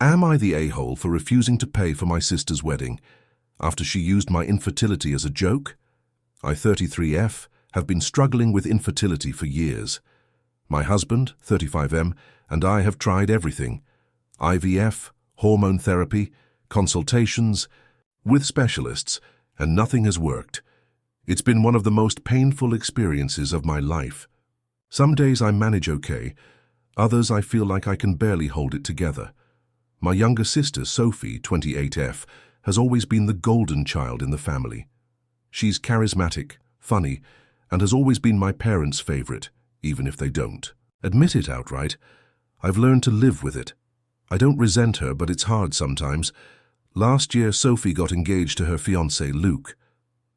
Am I the a-hole for refusing to pay for my sister's wedding after she used my infertility as a joke? I, 33F, have been struggling with infertility for years. My husband, 35M, and I have tried everything: IVF, hormone therapy, consultations with specialists, and nothing has worked. It's been one of the most painful experiences of my life. Some days I manage okay, others I feel like I can barely hold it together. My younger sister, Sophie, 28F, has always been the golden child in the family. She's charismatic, funny, and has always been my parents' favorite, even if they don't admit it outright. I've learned to live with it. I don't resent her, but it's hard sometimes. Last year, Sophie got engaged to her fiancé, Luke.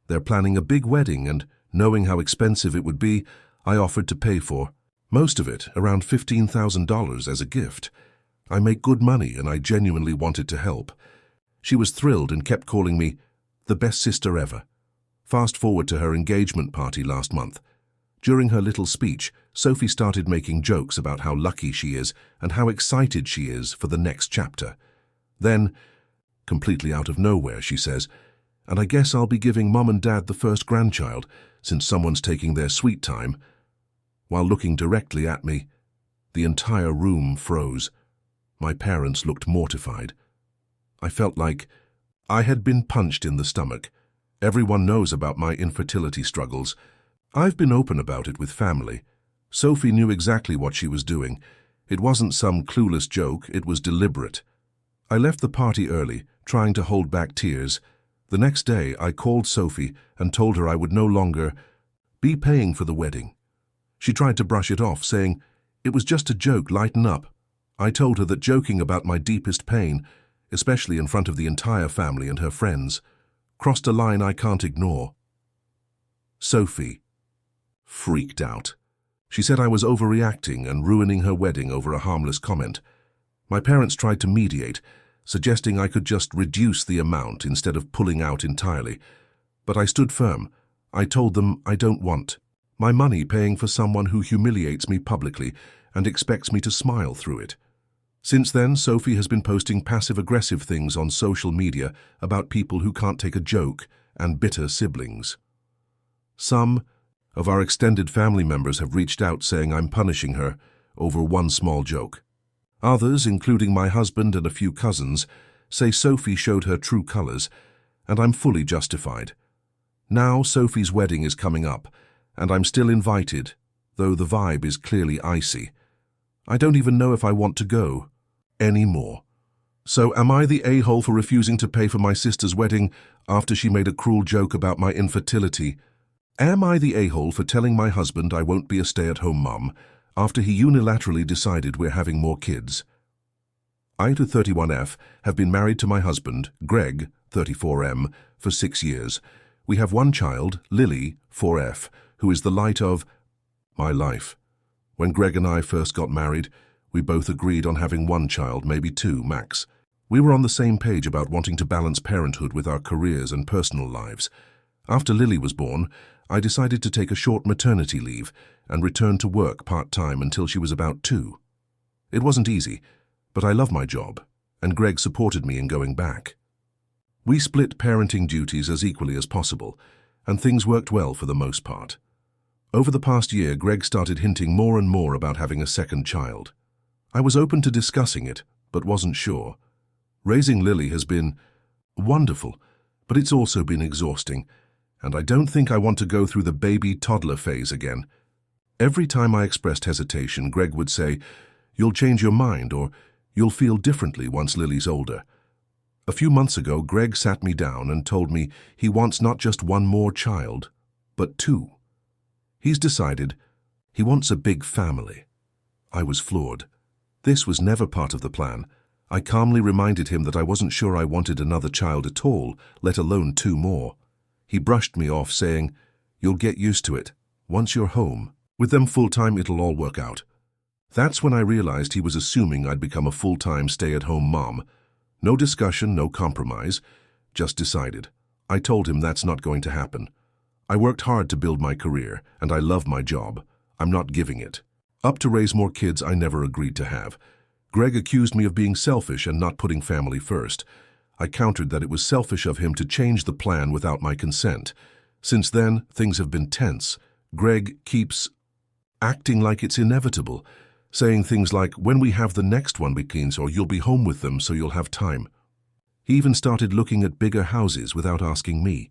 They're planning a big wedding, and knowing how expensive it would be, I offered to pay for most of it, around $15,000 as a gift. I make good money, and I genuinely wanted to help. She was thrilled and kept calling me the best sister ever. Fast forward to her engagement party last month. During her little speech, Sophie started making jokes about how lucky she is and how excited she is for the next chapter. Then, completely out of nowhere, she says, "And I guess I'll be giving Mom and Dad the first grandchild, since someone's taking their sweet time." While looking directly at me, the entire room froze. My parents looked mortified. I felt like I had been punched in the stomach. Everyone knows about my infertility struggles. I've been open about it with family. Sophie knew exactly what she was doing. It wasn't some clueless joke, it was deliberate. I left the party early, trying to hold back tears. The next day, I called Sophie and told her I would no longer be paying for the wedding. She tried to brush it off, saying, "It was just a joke, lighten up." I told her that joking about my deepest pain, especially in front of the entire family and her friends, crossed a line I can't ignore. Sophie freaked out. She said I was overreacting and ruining her wedding over a harmless comment. My parents tried to mediate, suggesting I could just reduce the amount instead of pulling out entirely. But I stood firm. I told them I don't want my money paying for someone who humiliates me publicly and expects me to smile through it. Since then, Sophie has been posting passive-aggressive things on social media about people who can't take a joke and bitter siblings. Some of our extended family members have reached out saying I'm punishing her over one small joke. Others, including my husband and a few cousins, say Sophie showed her true colors, and I'm fully justified. Now Sophie's wedding is coming up, and I'm still invited, though the vibe is clearly icy. I don't even know if I want to go anymore. So am I the a-hole for refusing to pay for my sister's wedding after she made a cruel joke about my infertility? Am I the a-hole for telling my husband I won't be a stay-at-home mom after he unilaterally decided we're having more kids? I, to 31F, have been married to my husband, Greg, 34M, for 6 years. We have one child, Lily, 4F, who is the light of my life. When Greg and I first got married, we both agreed on having one child, maybe two, max. We were on the same page about wanting to balance parenthood with our careers and personal lives. After Lily was born, I decided to take a short maternity leave and return to work part-time until she was about 2. It wasn't easy, but I love my job, and Greg supported me in going back. We split parenting duties as equally as possible, and things worked well for the most part. Over the past year, Greg started hinting more and more about having a second child. I was open to discussing it, but wasn't sure. Raising Lily has been wonderful, but it's also been exhausting, and I don't think I want to go through the baby-toddler phase again. Every time I expressed hesitation, Greg would say, "You'll change your mind," or "You'll feel differently once Lily's older." A few months ago, Greg sat me down and told me he wants not just one more child, but 2. He's decided he wants a big family. I was floored. This was never part of the plan. I calmly reminded him that I wasn't sure I wanted another child at all, let alone 2 more. He brushed me off, saying, "You'll get used to it. Once you're home with them full-time, it'll all work out." That's when I realized he was assuming I'd become a full-time stay-at-home mom. No discussion, no compromise, just decided. I told him that's not going to happen. I worked hard to build my career, and I love my job. I'm not giving it up to raise more kids I never agreed to have. Greg accused me of being selfish and not putting family first. I countered that it was selfish of him to change the plan without my consent. Since then, things have been tense. Greg keeps acting like it's inevitable, saying things like, when we have the next one begins, or you'll be home with them so you'll have time. He even started looking at bigger houses without asking me.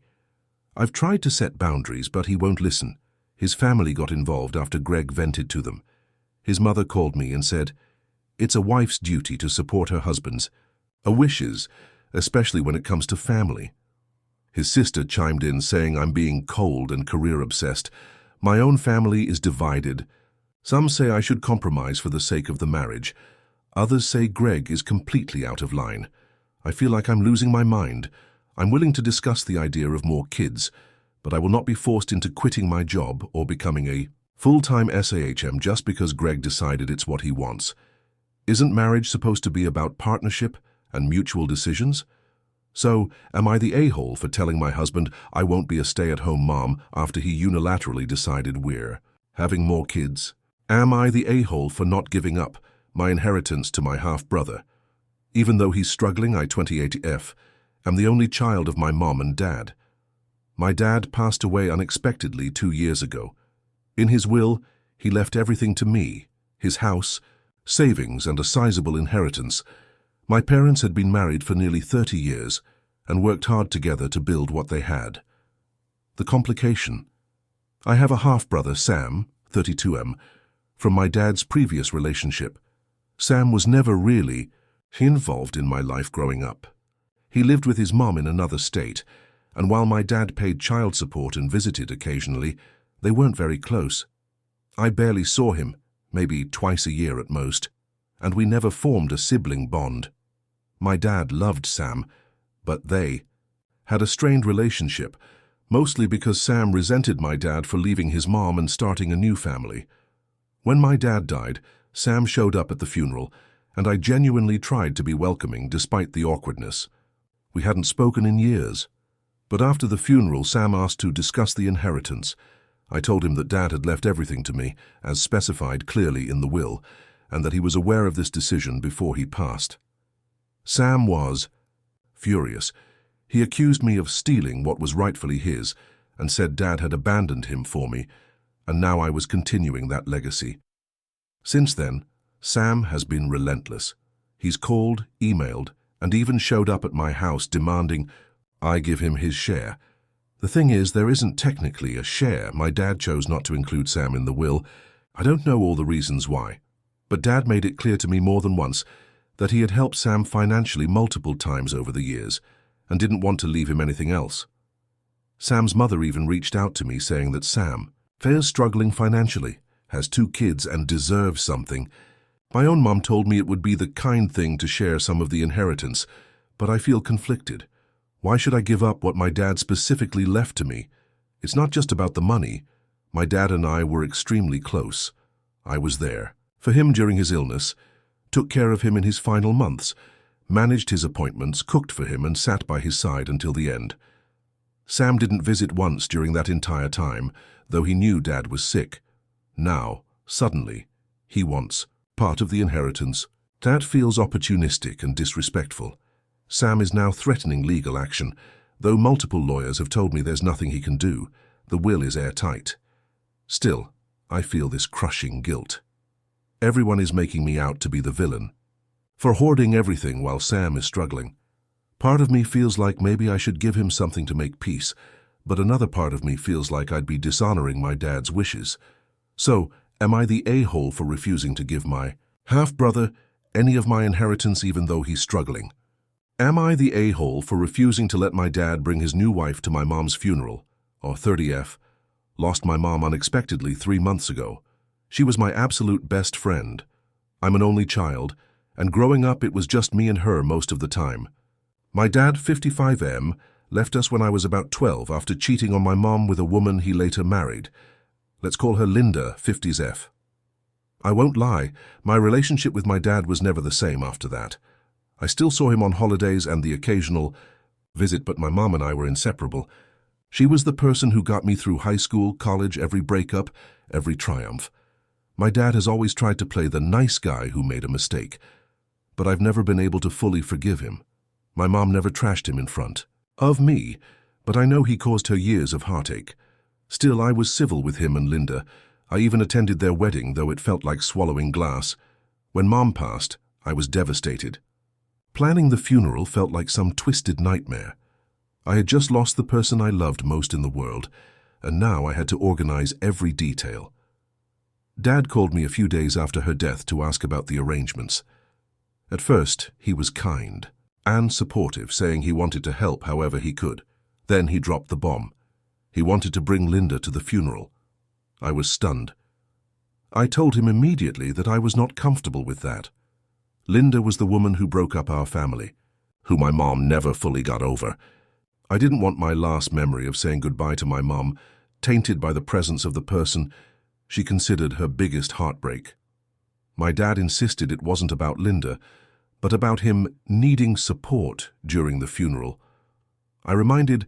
I've tried to set boundaries, but he won't listen. His family got involved after Greg vented to them. His mother called me and said, "It's a wife's duty to support her husband's wishes, especially when it comes to family." His sister chimed in saying I'm being cold and career-obsessed. My own family is divided. Some say I should compromise for the sake of the marriage. Others say Greg is completely out of line. I feel like I'm losing my mind. I'm willing to discuss the idea of more kids, but I will not be forced into quitting my job or becoming a full-time SAHM just because Greg decided it's what he wants. Isn't marriage supposed to be about partnership and mutual decisions? So, am I the a-hole for telling my husband I won't be a stay-at-home mom after he unilaterally decided we're having more kids? Am I the a-hole for not giving up my inheritance to my half-brother? Even though he's struggling, I 28F, am the only child of my mom and dad. My dad passed away unexpectedly 2 years ago. In his will, he left everything to me, his house, savings, and a sizable inheritance. My parents had been married for nearly 30 years and worked hard together to build what they had. The complication. I have a half-brother, Sam, 32M, from my dad's previous relationship. Sam was never really involved in my life growing up. He lived with his mom in another state, and while my dad paid child support and visited occasionally, they weren't very close. I barely saw him, maybe twice a year at most, and we never formed a sibling bond. My dad loved Sam, but they had a strained relationship, mostly because Sam resented my dad for leaving his mom and starting a new family. When my dad died, Sam showed up at the funeral, and I genuinely tried to be welcoming despite the awkwardness. We hadn't spoken in years. But after the funeral, Sam asked to discuss the inheritance. I told him that Dad had left everything to me, as specified clearly in the will, and that he was aware of this decision before he passed. Sam was furious. He accused me of stealing what was rightfully his, and said Dad had abandoned him for me, and now I was continuing that legacy. Since then, Sam has been relentless. He's called, emailed, and even showed up at my house demanding I give him his share. The thing is, there isn't technically a share. My dad chose not to include Sam in the will. I don't know all the reasons why, but Dad made it clear to me more than once that he had helped Sam financially multiple times over the years and didn't want to leave him anything else. Sam's mother even reached out to me saying that Sam is struggling financially, has 2 kids, and deserves something. My own mom told me it would be the kind thing to share some of the inheritance, but I feel conflicted. Why should I give up what my dad specifically left to me? It's not just about the money. My dad and I were extremely close. I was there for him during his illness, took care of him in his final months, managed his appointments, cooked for him, and sat by his side until the end. Sam didn't visit once during that entire time, though he knew Dad was sick. Now, suddenly, he wants part of the inheritance. Dad feels opportunistic and disrespectful. Sam is now threatening legal action, though multiple lawyers have told me there's nothing he can do. The will is airtight. Still, I feel this crushing guilt. Everyone is making me out to be the villain for hoarding everything while Sam is struggling. Part of me feels like maybe I should give him something to make peace, but another part of me feels like I'd be dishonoring my dad's wishes. So, am I the a-hole for refusing to give my half-brother any of my inheritance even though he's struggling? Am I the a-hole for refusing to let my dad bring his new wife to my mom's funeral? Or 30F, lost my mom unexpectedly 3 months ago. She was my absolute best friend. I'm an only child, and growing up it was just me and her most of the time. My dad, 55M, left us when I was about 12 after cheating on my mom with a woman he later married. Let's call her Linda, 50F. I won't lie, my relationship with my dad was never the same after that. I still saw him on holidays and the occasional visit, but my mom and I were inseparable. She was the person who got me through high school, college, every breakup, every triumph. My dad has always tried to play the nice guy who made a mistake. but I've never been able to fully forgive him. My mom never trashed him in front of me, but I know he caused her years of heartache. Still, I was civil with him and Linda. I even attended their wedding, though it felt like swallowing glass. When Mom passed, I was devastated. Planning the funeral felt like some twisted nightmare. I had just lost the person I loved most in the world, and now I had to organize every detail. Dad called me a few days after her death to ask about the arrangements. At first, he was kind and supportive, saying he wanted to help however he could. Then he dropped the bomb. He wanted to bring Linda to the funeral. I was stunned. I told him immediately that I was not comfortable with that. Linda was the woman who broke up our family, who my mom never fully got over. I didn't want my last memory of saying goodbye to my mom tainted by the presence of the person she considered her biggest heartbreak. My dad insisted it wasn't about Linda, but about him needing support during the funeral. I reminded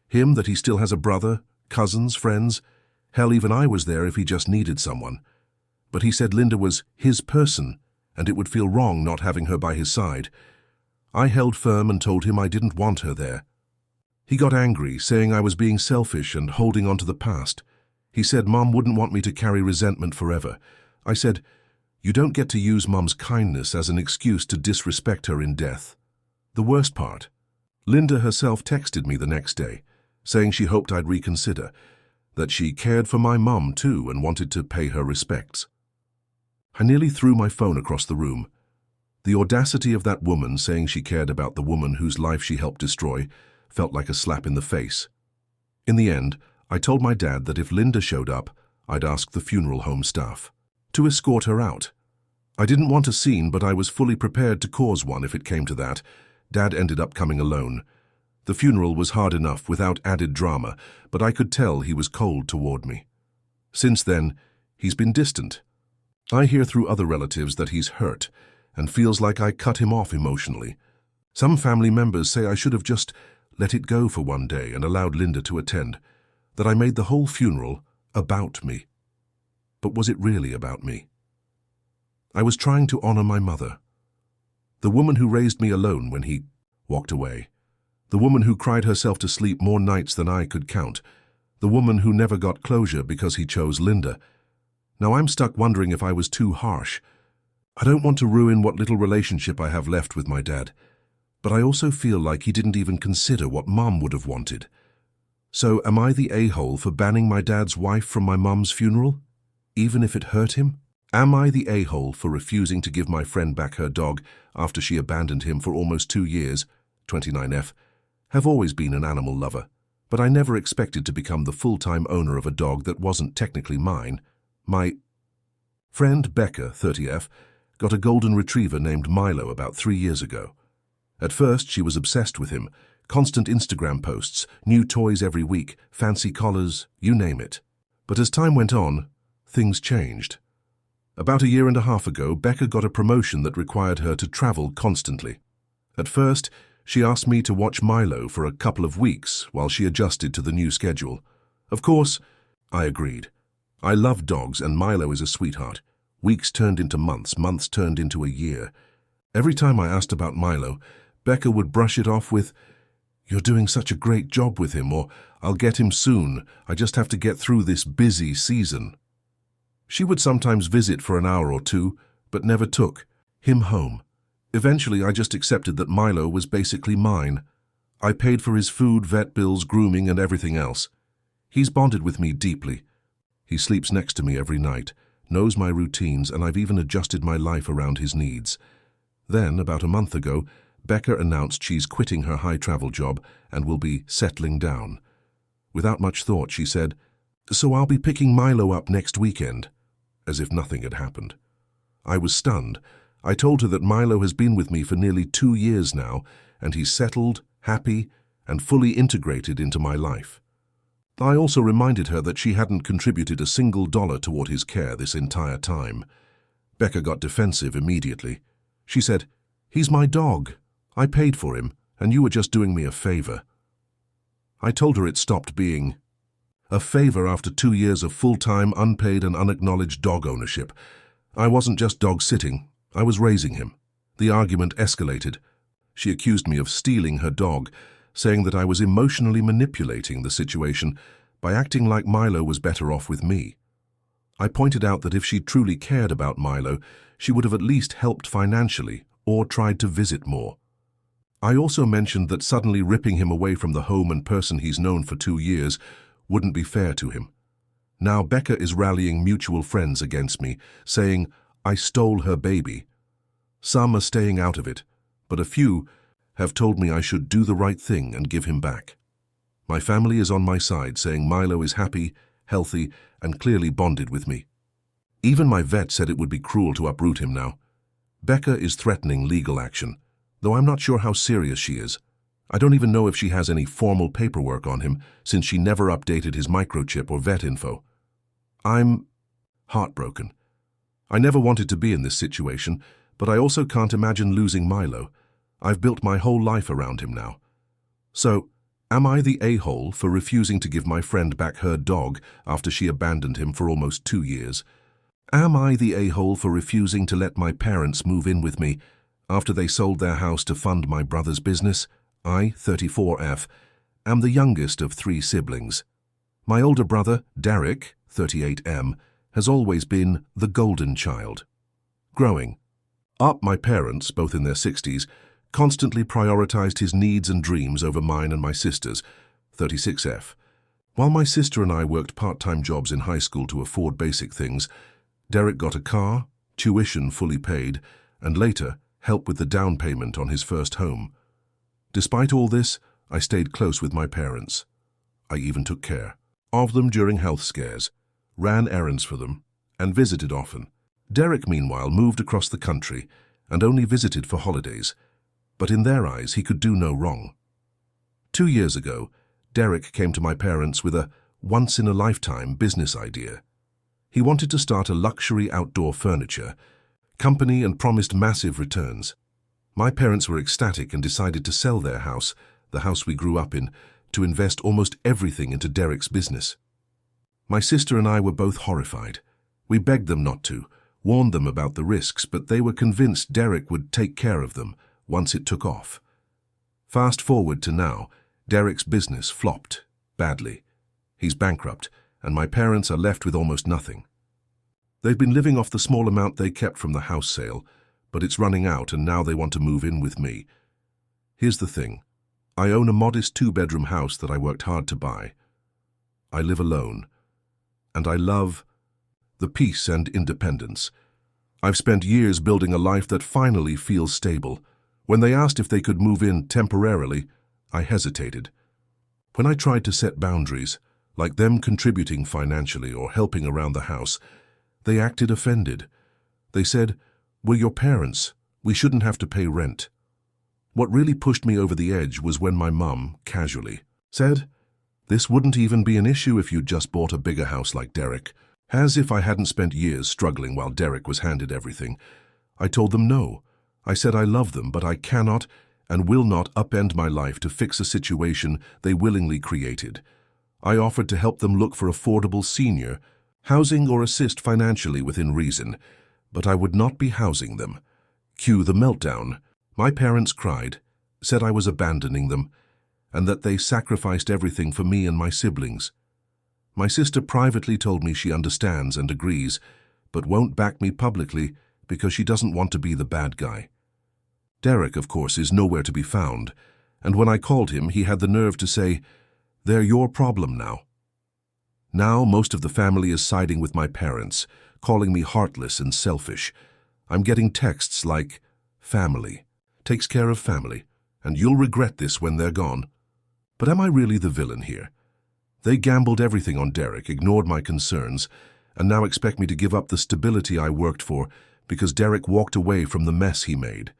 him that he still has a brother, cousins, friends. Hell, even I was there if he just needed someone. But he said Linda was his person, and it would feel wrong not having her by his side. I held firm and told him I didn't want her there. He got angry, saying I was being selfish and holding on to the past. He said Mom wouldn't want me to carry resentment forever. I said, "You don't get to use Mom's kindness as an excuse to disrespect her in death." The worst part, Linda herself texted me the next day, saying she hoped I'd reconsider, that she cared for my mom too and wanted to pay her respects. I nearly threw my phone across the room. The audacity of that woman saying she cared about the woman whose life she helped destroy felt like a slap in the face. In the end, I told my dad that if Linda showed up, I'd ask the funeral home staff to escort her out. I didn't want a scene, but I was fully prepared to cause one if it came to that. Dad ended up coming alone. The funeral was hard enough without added drama, but I could tell he was cold toward me. Since then, he's been distant. I hear through other relatives that he's hurt and feels like I cut him off emotionally. Some family members say I should have just let it go for one day and allowed Linda to attend, that I made the whole funeral about me. But was it really about me? I was trying to honor my mother, the woman who raised me alone when he walked away, the woman who cried herself to sleep more nights than I could count, the woman who never got closure because he chose Linda. Now I'm stuck wondering if I was too harsh. I don't want to ruin what little relationship I have left with my dad, but I also feel like he didn't even consider what Mom would have wanted. So am I the a-hole for banning my dad's wife from my mom's funeral, even if it hurt him? Am I the a-hole for refusing to give my friend back her dog after she abandoned him for almost 2 years? 29F. Have always been an animal lover, but I never expected to become the full-time owner of a dog that wasn't technically mine. My friend Becca, 30F, got a golden retriever named Milo about 3 years ago. At first, she was obsessed with him. Constant Instagram posts, new toys every week, fancy collars, you name it. But as time went on, things changed. About 1.5 years ago, Becca got a promotion that required her to travel constantly. At first, she asked me to watch Milo for a couple of weeks while she adjusted to the new schedule. Of course, I agreed. I love dogs and Milo is a sweetheart. Weeks turned into months, months turned into a year. Every time I asked about Milo, Becca would brush it off with, "You're doing such a great job with him," or "I'll get him soon, I just have to get through this busy season." She would sometimes visit for an hour or two, but never took him home. Eventually, I just accepted that Milo was basically mine. I paid for his food, vet bills, grooming, and everything else. He's bonded with me deeply. He sleeps next to me every night, knows my routines, and I've even adjusted my life around his needs. Then, about a month ago, Becca announced she's quitting her high-travel job and will be settling down. Without much thought, she said, "So I'll be picking Milo up next weekend," as if nothing had happened. I was stunned. I told her that Milo has been with me for nearly 2 years now, and he's settled, happy, and fully integrated into my life. I also reminded her that she hadn't contributed a single dollar toward his care this entire time. Becca got defensive immediately. She said, "He's my dog. I paid for him, and you were just doing me a favor." I told her it stopped being a favor after 2 years of full-time, unpaid and unacknowledged dog ownership. I wasn't just dog-sitting, I was raising him. The argument escalated. She accused me of stealing her dog, saying that I was emotionally manipulating the situation by acting like Milo was better off with me. I pointed out that if she truly cared about Milo, she would have at least helped financially or tried to visit more. I also mentioned that suddenly ripping him away from the home and person he's known for 2 years wouldn't be fair to him. Now Becca is rallying mutual friends against me, saying I stole her baby. Some are staying out of it, but a few have told me I should do the right thing and give him back. My family is on my side, saying Milo is happy, healthy, and clearly bonded with me. Even my vet said it would be cruel to uproot him now. Becca is threatening legal action, though I'm not sure how serious she is. I don't even know if she has any formal paperwork on him, since she never updated his microchip or vet info. I'm heartbroken. I never wanted to be in this situation, but I also can't imagine losing Milo. I've built my whole life around him now. So, am I the a-hole for refusing to give my friend back her dog after she abandoned him for almost 2 years? Am I the a-hole for refusing to let my parents move in with me after they sold their house to fund my brother's business? I, 34F, am the youngest of 3 siblings. My older brother, Derek, 38M, has always been the golden child. Growing up, my parents, both in their 60s, constantly prioritized his needs and dreams over mine and my sister's, 36F. While my sister and I worked part-time jobs in high school to afford basic things, Derek got a car, tuition fully paid, and later help with the down payment on his first home. Despite all this, I stayed close with my parents. I even took care of them during health scares, ran errands for them, and visited often. Derek, meanwhile, moved across the country and only visited for holidays, but in their eyes he could do no wrong. 2 years ago, Derek came to my parents with a once-in-a-lifetime business idea. He wanted to start a luxury outdoor furniture company and promised massive returns. My parents were ecstatic and decided to sell their house, the house we grew up in, to invest almost everything into Derek's business. My sister and I were both horrified. We begged them not to, warned them about the risks, but they were convinced Derek would take care of them once it took off. Fast forward to now, Derek's business flopped badly. He's bankrupt, and my parents are left with almost nothing. They've been living off the small amount they kept from the house sale, but it's running out and now they want to move in with me. Here's the thing. I own a modest 2-bedroom house that I worked hard to buy. I live alone, and I love the peace and independence. I've spent years building a life that finally feels stable. When they asked if they could move in temporarily, I hesitated. When I tried to set boundaries, like them contributing financially or helping around the house, they acted offended. They said, "We're your parents. We shouldn't have to pay rent." What really pushed me over the edge was when my mum, casually, said, "This wouldn't even be an issue if you'd just bought a bigger house like Derek," as if I hadn't spent years struggling while Derek was handed everything. I told them no. I said I love them, but I cannot and will not upend my life to fix a situation they willingly created. I offered to help them look for affordable senior housing or assist financially within reason, but I would not be housing them. Cue the meltdown. My parents cried, said I was abandoning them, and that they sacrificed everything for me and my siblings. My sister privately told me she understands and agrees, but won't back me publicly because she doesn't want to be the bad guy. Derek, of course, is nowhere to be found, and when I called him, he had the nerve to say, "They're your problem now." Now most of the family is siding with my parents, calling me heartless and selfish. I'm getting texts like, "Family takes care of family, and you'll regret this when they're gone." But am I really the villain here? They gambled everything on Derek, ignored my concerns, and now expect me to give up the stability I worked for because Derek walked away from the mess he made.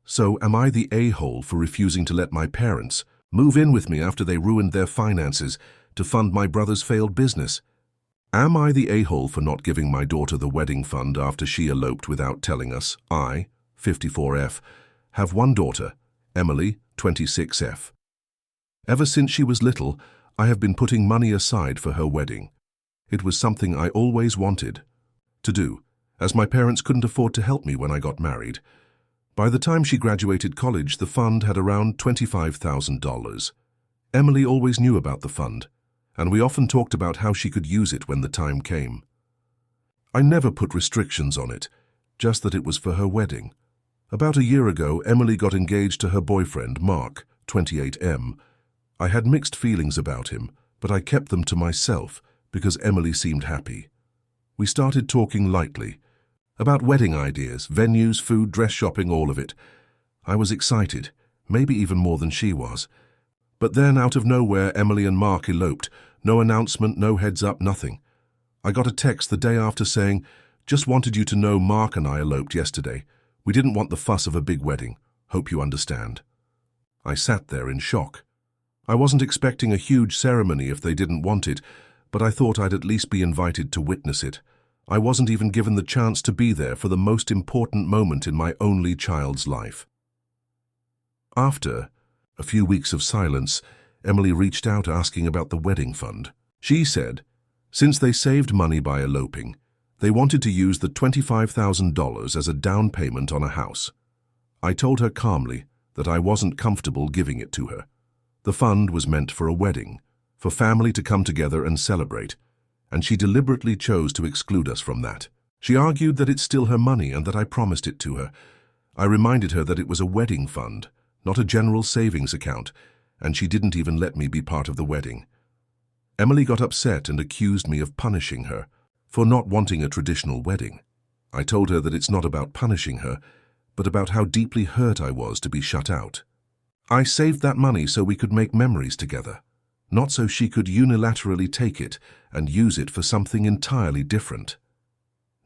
So am I the a-hole for refusing to let my parents move in with me after they ruined their finances to fund my brother's failed business? Am I the a-hole for not giving my daughter the wedding fund after she eloped without telling us? I, 54F, have one daughter, Emily, 26F. Ever since she was little, I have been putting money aside for her wedding. It was something I always wanted to do, as my parents couldn't afford to help me when I got married. By the time she graduated college, the fund had around $25,000. Emily always knew about the fund, and we often talked about how she could use it when the time came. I never put restrictions on it, just that it was for her wedding. About a year ago, Emily got engaged to her boyfriend, Mark, 28M. I had mixed feelings about him, but I kept them to myself because Emily seemed happy. We started talking lightly about wedding ideas, venues, food, dress shopping, all of it. I was excited, maybe even more than she was. But then, out of nowhere, Emily and Mark eloped. No announcement, no heads up, nothing. I got a text the day after saying, "Just wanted you to know Mark and I eloped yesterday. We didn't want the fuss of a big wedding. Hope you understand." I sat there in shock. I wasn't expecting a huge ceremony if they didn't want it, but I thought I'd at least be invited to witness it. I wasn't even given the chance to be there for the most important moment in my only child's life. After a few weeks of silence, Emily reached out asking about the wedding fund. She said, since they saved money by eloping, they wanted to use the $25,000 as a down payment on a house. I told her calmly that I wasn't comfortable giving it to her. The fund was meant for a wedding, for family to come together and celebrate, and she deliberately chose to exclude us from that. She argued that it's still her money and that I promised it to her. I reminded her that it was a wedding fund, not a general savings account, and she didn't even let me be part of the wedding. Emily got upset and accused me of punishing her for not wanting a traditional wedding. I told her that it's not about punishing her, but about how deeply hurt I was to be shut out. I saved that money so we could make memories together, not so she could unilaterally take it and use it for something entirely different.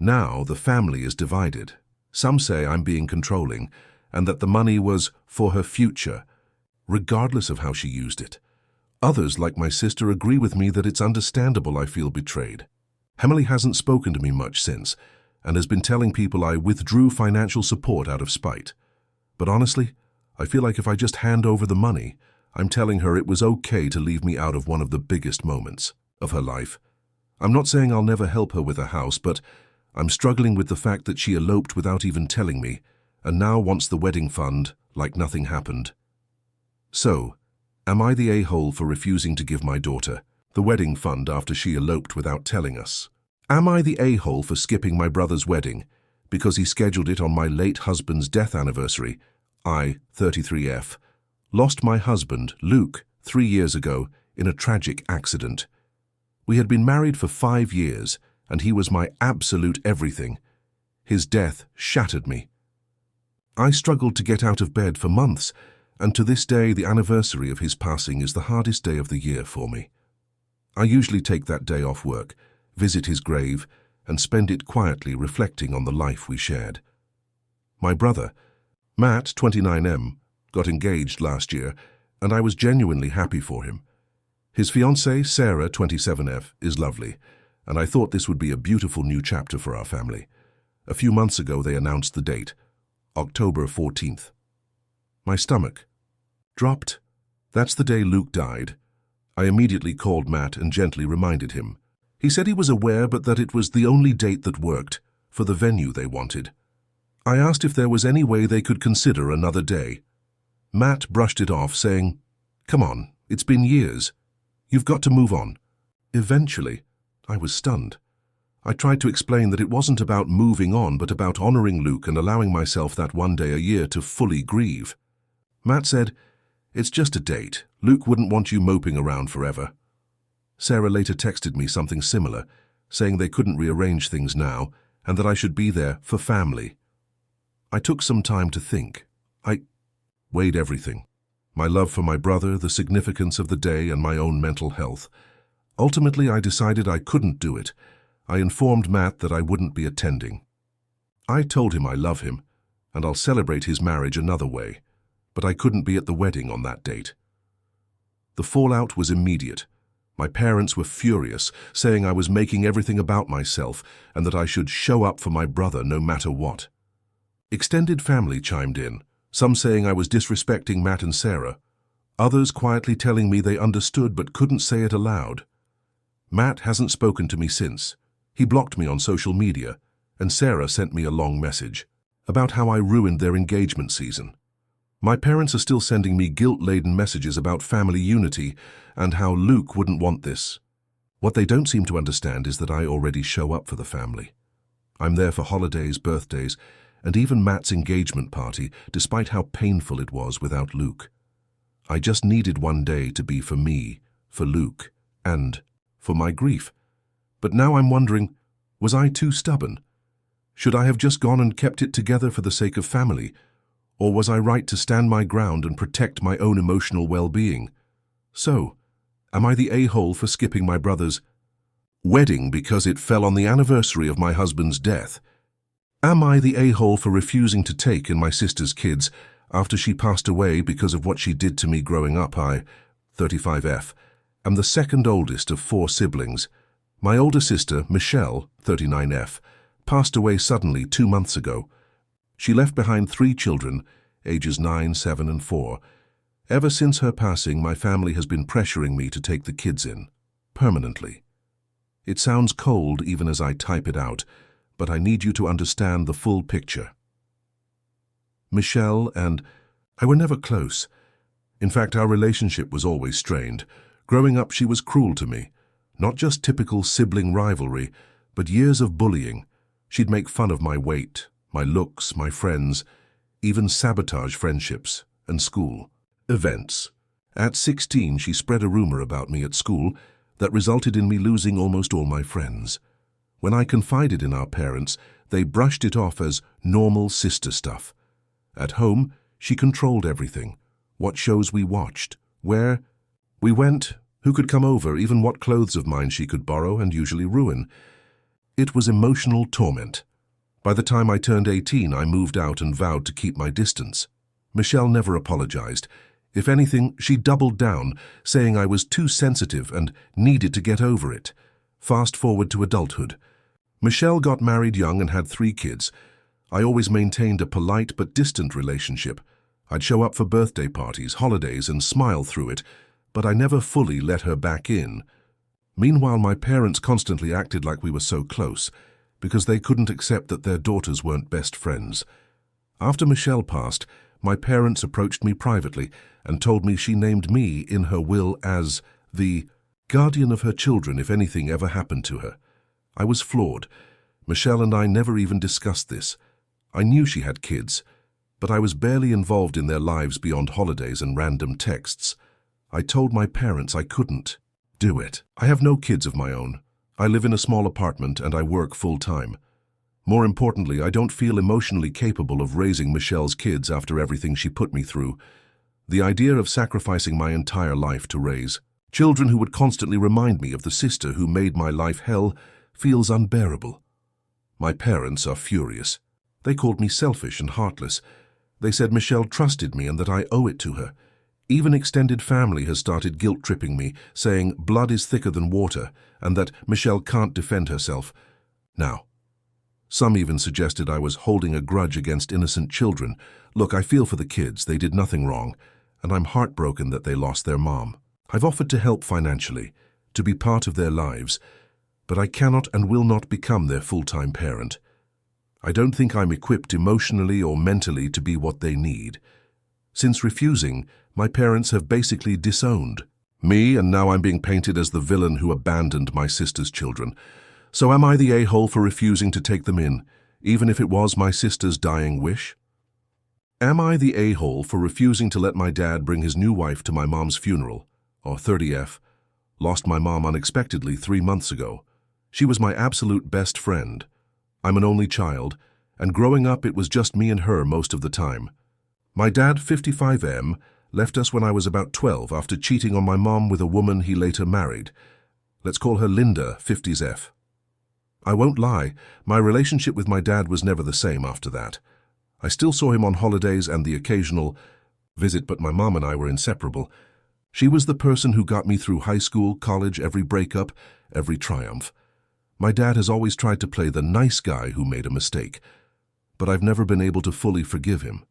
Now the family is divided. Some say I'm being controlling and that the money was for her future, regardless of how she used it. Others, like my sister, agree with me that it's understandable I feel betrayed. Emily hasn't spoken to me much since and has been telling people I withdrew financial support out of spite. But honestly, I feel like if I just hand over the money, I'm telling her it was okay to leave me out of one of the biggest moments of her life. I'm not saying I'll never help her with a house, but I'm struggling with the fact that she eloped without even telling me, and now wants the wedding fund like nothing happened. So, am I the a-hole for refusing to give my daughter the wedding fund after she eloped without telling us? Am I the a-hole for skipping my brother's wedding because he scheduled it on my late husband's death anniversary? I, 33F, lost my husband, Luke, 3 years ago in a tragic accident. We had been married for 5 years, and he was my absolute everything. His death shattered me. I struggled to get out of bed for months, and to this day the anniversary of his passing is the hardest day of the year for me. I usually take that day off work, visit his grave, and spend it quietly reflecting on the life we shared. My brother, Matt, 29M, got engaged last year, and I was genuinely happy for him. His fiancée, Sarah, 27F, is lovely, and I thought this would be a beautiful new chapter for our family. A few months ago they announced the date, October 14th. My stomach dropped. That's the day Luke died. I immediately called Matt and gently reminded him. He said he was aware, but that it was the only date that worked for the venue they wanted. I asked if there was any way they could consider another day. Matt brushed it off, saying, "Come on, it's been years. You've got to move on." Eventually, I was stunned. I tried to explain that it wasn't about moving on, but about honoring Luke and allowing myself that one day a year to fully grieve. Matt said, "It's just a date. Luke wouldn't want you moping around forever." Sarah later texted me something similar, saying they couldn't rearrange things now and that I should be there for family. I took some time to think. I weighed everything. My love for my brother, the significance of the day, and my own mental health. Ultimately, I decided I couldn't do it. I informed Matt that I wouldn't be attending. I told him I love him, and I'll celebrate his marriage another way, but I couldn't be at the wedding on that date. The fallout was immediate. My parents were furious, saying I was making everything about myself and that I should show up for my brother no matter what. Extended family chimed in, some saying I was disrespecting Matt and Sarah, others quietly telling me they understood but couldn't say it aloud. Matt hasn't spoken to me since. He blocked me on social media, and Sarah sent me a long message. about how I ruined their engagement season. My parents are still sending me guilt-laden messages about family unity and how Luke wouldn't want this. What they don't seem to understand is that I already show up for the family. I'm there for holidays, birthdays, and even Matt's engagement party, despite how painful it was without Luke. I just needed one day to be for me, for Luke, and for my grief. But now I'm wondering, was I too stubborn? Should I have just gone and kept it together for the sake of family? Or was I right to stand my ground and protect my own emotional well-being? So, am I the a-hole for skipping my brother's wedding because it fell on the anniversary of my husband's death? Am I the a-hole for refusing to take in my sister's kids after she passed away because of what she did to me growing up? I, 35F, am the second oldest of 4 siblings. My older sister, Michelle, 39F, passed away suddenly 2 months ago. She left behind 3 children, ages 9, 7, and 4. Ever since her passing, my family has been pressuring me to take the kids in, permanently. It sounds cold even as I type it out, but I need you to understand the full picture. Michelle and I were never close. In fact, our relationship was always strained. Growing up, she was cruel to me. Not just typical sibling rivalry, but years of bullying. She'd make fun of my weight, my looks, my friends, even sabotage friendships and school events. At 16, she spread a rumor about me at school that resulted in me losing almost all my friends. When I confided in our parents, they brushed it off as normal sister stuff. At home, she controlled everything. What shows we watched, where we went, who could come over, even what clothes of mine she could borrow and usually ruin. It was emotional torment. By the time I turned 18, I moved out and vowed to keep my distance. Michelle never apologized. If anything, she doubled down, saying I was too sensitive and needed to get over it. Fast forward to adulthood. Michelle got married young and had 3 kids. I always maintained a polite but distant relationship. I'd show up for birthday parties, holidays, and smile through it, but I never fully let her back in. Meanwhile, my parents constantly acted like we were so close, because they couldn't accept that their daughters weren't best friends. After Michelle passed, my parents approached me privately and told me she named me in her will as the guardian of her children if anything ever happened to her. I was floored. Michelle and I never even discussed this. I knew she had kids, but I was barely involved in their lives beyond holidays and random texts. I told my parents I couldn't do it. I have no kids of my own. I live in a small apartment and I work full-time. More importantly, I don't feel emotionally capable of raising Michelle's kids after everything she put me through. The idea of sacrificing my entire life to raise children who would constantly remind me of the sister who made my life hell feels unbearable. My parents are furious. They called me selfish and heartless. They said Michelle trusted me and that I owe it to her. Even extended family has started guilt-tripping me, saying blood is thicker than water and that Michelle can't defend herself. Now, some even suggested I was holding a grudge against innocent children. Look, I feel for the kids. They did nothing wrong, and I'm heartbroken that they lost their mom. I've offered to help financially, to be part of their lives, but I cannot and will not become their full-time parent. I don't think I'm equipped emotionally or mentally to be what they need. Since refusing, my parents have basically disowned me, and now I'm being painted as the villain who abandoned my sister's children. So am I the a-hole for refusing to take them in, even if it was my sister's dying wish? Am I the a-hole for refusing to let my dad bring his new wife to my mom's funeral? Or 30F, lost my mom unexpectedly 3 months ago. She was my absolute best friend. I'm an only child, and growing up it was just me and her most of the time. My dad, 55M, left us when I was about 12 after cheating on my mom with a woman he later married. Let's call her Linda, 50s. I won't lie, my relationship with my dad was never the same after that. I still saw him on holidays and the occasional visit, but my mom and I were inseparable. She was the person who got me through high school, college, every breakup, every triumph. My dad has always tried to play the nice guy who made a mistake, but I've never been able to fully forgive him.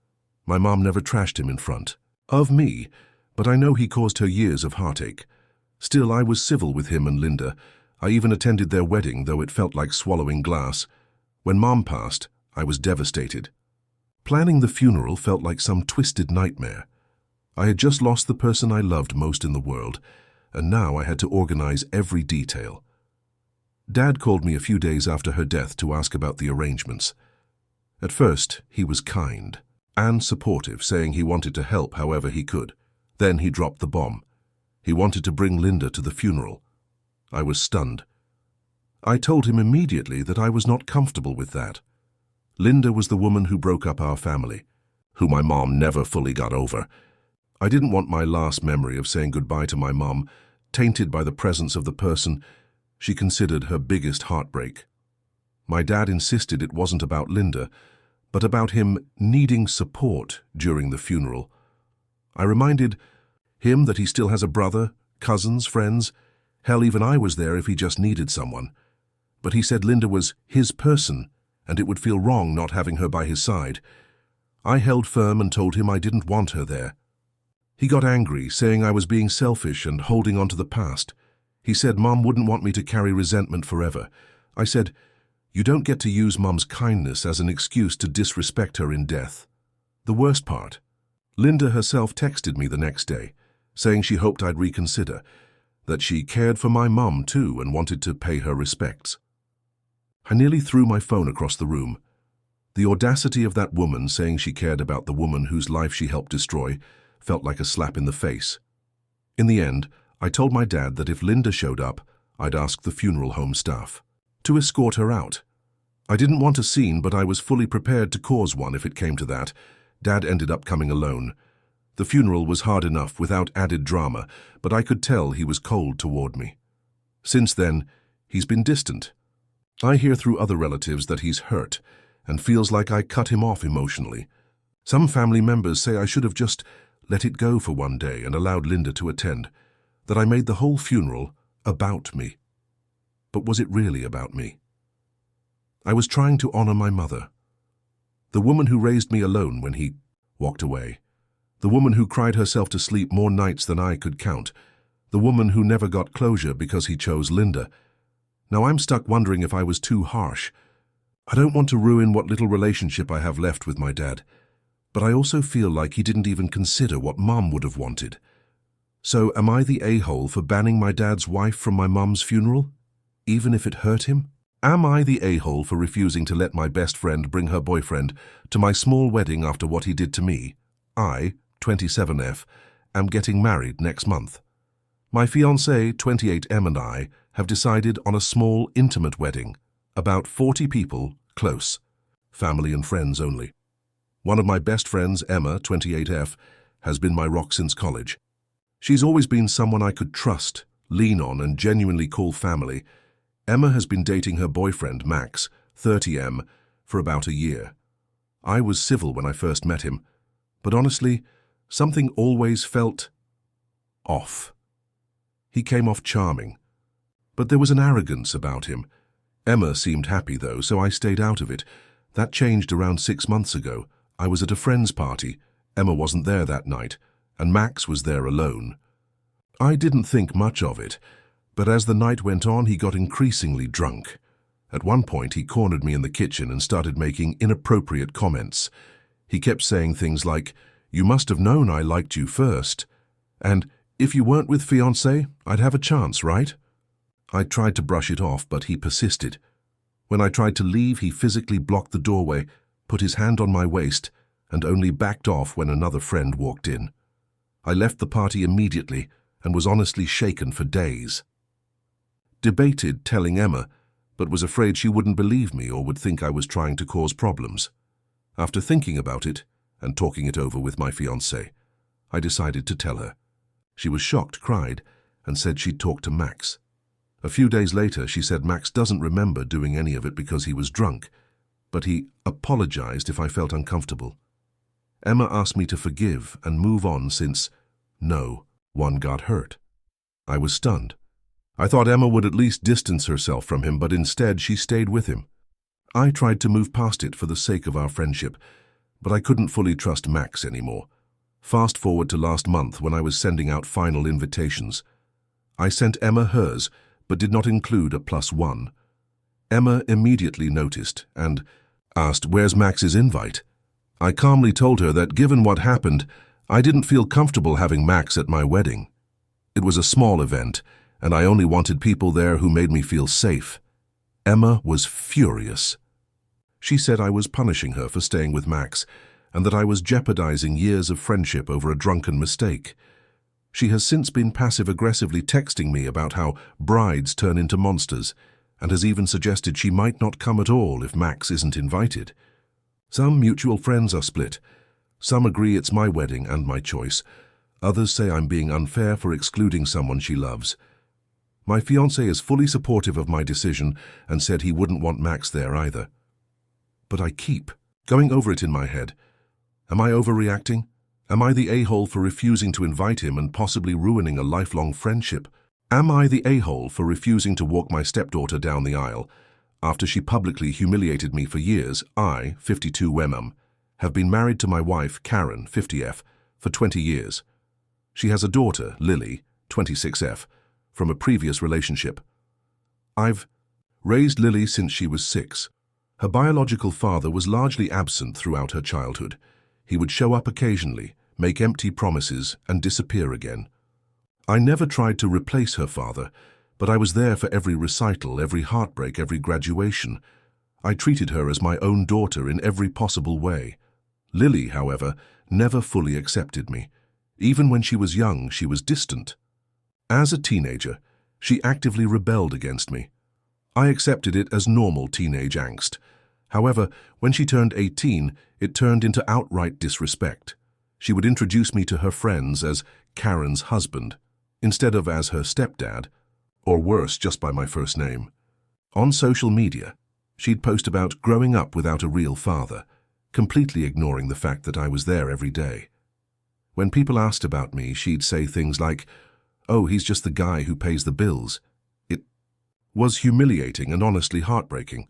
My mom never trashed him in front of me, but I know he caused her years of heartache. Still, I was civil with him and Linda. I even attended their wedding, though it felt like swallowing glass. When Mom passed, I was devastated. Planning the funeral felt like some twisted nightmare. I had just lost the person I loved most in the world, and now I had to organize every detail. Dad called me a few days after her death to ask about the arrangements. At first, he was kind and supportive, saying he wanted to help however he could. Then he dropped the bomb. He wanted to bring Linda to the funeral. I was stunned. I told him immediately that I was not comfortable with that. Linda was the woman who broke up our family, who my mom never fully got over. I didn't want my last memory of saying goodbye to my mom tainted by the presence of the person she considered her biggest heartbreak. My dad insisted it wasn't about Linda, but about him needing support during the funeral. I reminded him that he still has a brother, cousins, friends. Hell, even I was there if he just needed someone. But he said Linda was his person, and it would feel wrong not having her by his side. I held firm and told him I didn't want her there. He got angry, saying I was being selfish and holding on to the past. He said Mom wouldn't want me to carry resentment forever. I said, "You don't get to use Mom's kindness as an excuse to disrespect her in death." The worst part, Linda herself texted me the next day, saying she hoped I'd reconsider, that she cared for my mom too and wanted to pay her respects. I nearly threw my phone across the room. The audacity of that woman saying she cared about the woman whose life she helped destroy felt like a slap in the face. In the end, I told my dad that if Linda showed up, I'd ask the funeral home staff to escort her out. I didn't want a scene, but I was fully prepared to cause one if it came to that. Dad ended up coming alone. The funeral was hard enough without added drama, but I could tell he was cold toward me. Since then, he's been distant. I hear through other relatives that he's hurt and feels like I cut him off emotionally. Some family members say I should have just let it go for one day and allowed Linda to attend, that I made the whole funeral about me. But was it really about me? I was trying to honor my mother, the woman who raised me alone when he walked away, the woman who cried herself to sleep more nights than I could count, the woman who never got closure because he chose Linda. Now I'm stuck wondering if I was too harsh. I don't want to ruin what little relationship I have left with my dad, but I also feel like he didn't even consider what Mom would have wanted. So am I the a-hole for banning my dad's wife from my mom's funeral, even if it hurt him? Am I the a-hole for refusing to let my best friend bring her boyfriend to my small wedding after what he did to me? I, 27F, am getting married next month. My fiancée, 28M, and I have decided on a small, intimate wedding, about 40 people, close, family and friends only. One of my best friends, Emma, 28F, has been my rock since college. She's always been someone I could trust, lean on, and genuinely call family. Emma has been dating her boyfriend, Max, 30M, for about a year. I was civil when I first met him, but honestly, something always felt off. He came off charming, but there was an arrogance about him. Emma seemed happy though, so I stayed out of it. That changed around 6 months ago. I was at a friend's party. Emma wasn't there that night, and Max was there alone. I didn't think much of it, but as the night went on, he got increasingly drunk. At one point, he cornered me in the kitchen and started making inappropriate comments. He kept saying things like, "You must have known I liked you first," and "If you weren't with fiancé, I'd have a chance, right?" I tried to brush it off, but he persisted. When I tried to leave, he physically blocked the doorway, put his hand on my waist, and only backed off when another friend walked in. I left the party immediately and was honestly shaken for days. Debated telling Emma, but was afraid she wouldn't believe me or would think I was trying to cause problems. After thinking about it and talking it over with my fiancée, I decided to tell her. She was shocked, cried, and said she'd talked to Max. A few days later, she said Max doesn't remember doing any of it because he was drunk, but he apologized if I felt uncomfortable. Emma asked me to forgive and move on since, no one got hurt. I was stunned. I thought Emma would at least distance herself from him, but instead she stayed with him. I tried to move past it for the sake of our friendship, but I couldn't fully trust Max anymore. Fast forward to last month when I was sending out final invitations. I sent Emma hers, but did not include a +1. Emma immediately noticed and asked, "Where's Max's invite?" I calmly told her that given what happened, I didn't feel comfortable having Max at my wedding. It was a small event, and I only wanted people there who made me feel safe. Emma was furious. She said I was punishing her for staying with Max, and that I was jeopardizing years of friendship over a drunken mistake. She has since been passive-aggressively texting me about how brides turn into monsters, and has even suggested she might not come at all if Max isn't invited. Some mutual friends are split. Some agree it's my wedding and my choice. Others say I'm being unfair for excluding someone she loves. My fiancé is fully supportive of my decision and said he wouldn't want Max there either. But I keep going over it in my head. Am I overreacting? Am I the a-hole for refusing to invite him and possibly ruining a lifelong friendship? Am I the a-hole for refusing to walk my stepdaughter down the aisle? After she publicly humiliated me for years, I, 52 have been married to my wife, Karen, 50F, for 20 years. She has a daughter, Lily, 26F, from a previous relationship. I've raised Lily since she was 6. Her biological father was largely absent throughout her childhood. He would show up occasionally, make empty promises, and disappear again. I never tried to replace her father, but I was there for every recital, every heartbreak, every graduation. I treated her as my own daughter in every possible way. Lily, however, never fully accepted me. Even when she was young, she was distant. As a teenager, she actively rebelled against me. I accepted it as normal teenage angst. However, when she turned 18, it turned into outright disrespect. She would introduce me to her friends as Karen's husband, instead of as her stepdad, or worse, just by my first name. On social media, she'd post about growing up without a real father, completely ignoring the fact that I was there every day. When people asked about me, she'd say things like, "Oh, he's just the guy who pays the bills." It was humiliating and honestly heartbreaking.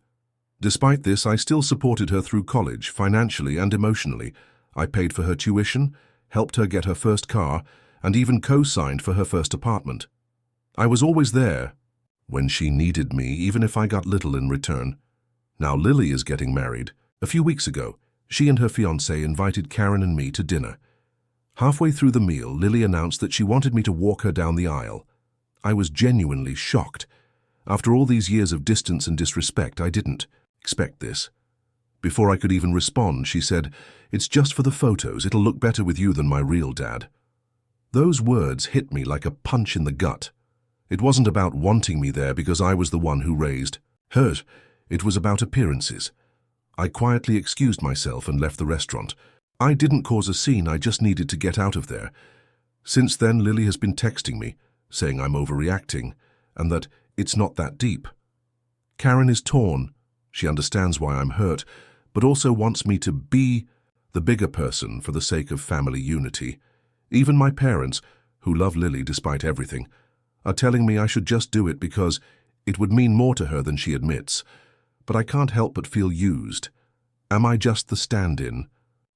Despite this, I still supported her through college, financially and emotionally. I paid for her tuition, helped her get her first car, and even co-signed for her first apartment. I was always there when she needed me, even if I got little in return. Now Lily is getting married. A few weeks ago, she and her fiancé invited Karen and me to dinner. Halfway through the meal, Lily announced that she wanted me to walk her down the aisle. I was genuinely shocked. After all these years of distance and disrespect, I didn't expect this. Before I could even respond, she said, "It's just for the photos. It'll look better with you than my real dad." Those words hit me like a punch in the gut. It wasn't about wanting me there because I was the one who raised her. It was about appearances. I quietly excused myself and left the restaurant. I didn't cause a scene, I just needed to get out of there. Since then, Lily has been texting me, saying I'm overreacting, and that it's not that deep. Karen is torn. She understands why I'm hurt, but also wants me to be the bigger person for the sake of family unity. Even my parents, who love Lily despite everything, are telling me I should just do it because it would mean more to her than she admits. But I can't help but feel used. Am I just the stand-in?